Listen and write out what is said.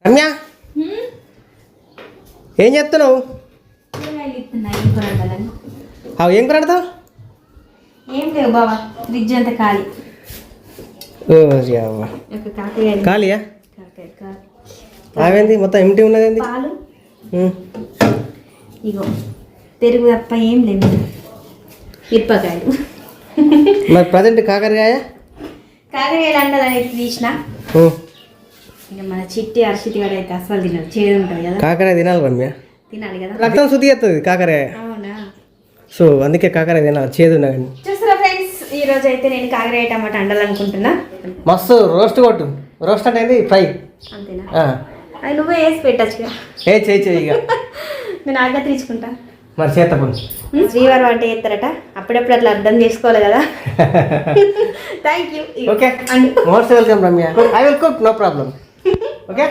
రమ్య ఏం చేస్తున్నావు? ఏం కొడతావు? ఏం లేవు బాబా, ఫ్రిడ్జ్ అంతా ఖాళీ. ఖాళీయా? అవేంది మొత్తం ఎంటీ ఉన్నది? పాలు ఇగో, పెరుగు తప్ప ఏం లేదు. మిరపకాయలు. మరి ప్రజెంట్ కాకరకాయలు అన్నదాన్ని తీసిన. ఇక మన చిట్టి అరిచిట్టి కూడా అయితే అసలు తినదు, చేదు ఉంటుంది కదా. కాకరాయ తినాలి రమ్య, తినాలి కదా. రక్తం శుద్ధి చేస్తుంది కాకరాయ. అవునా? సో అందుకే కాకరాయ తినాలి, చేదు ఉన్నది. చూస్తారా ఫ్రెండ్స్, ఈ రోజు అయితే నేను కాకరాయ టమాటా వండాలనుకుంటున్నా. మస్తు రోస్ట్ కొట్టు. రోస్ట్ అంటే ఫ్రై అంతేనా? అది నువ్వే వేసి పెట్టచ్చుగా. చేయి ఇక నేను ఆగా తీసుకుంటా. మరి చేతపడు. శ్రీవారు వంట చేస్తారట, అప్పుడప్పుడు అట్లా అర్థం చేసుకోవాలి కదా. Thank you. Okay, most welcome Ramya. I will cook, no problem. Okay.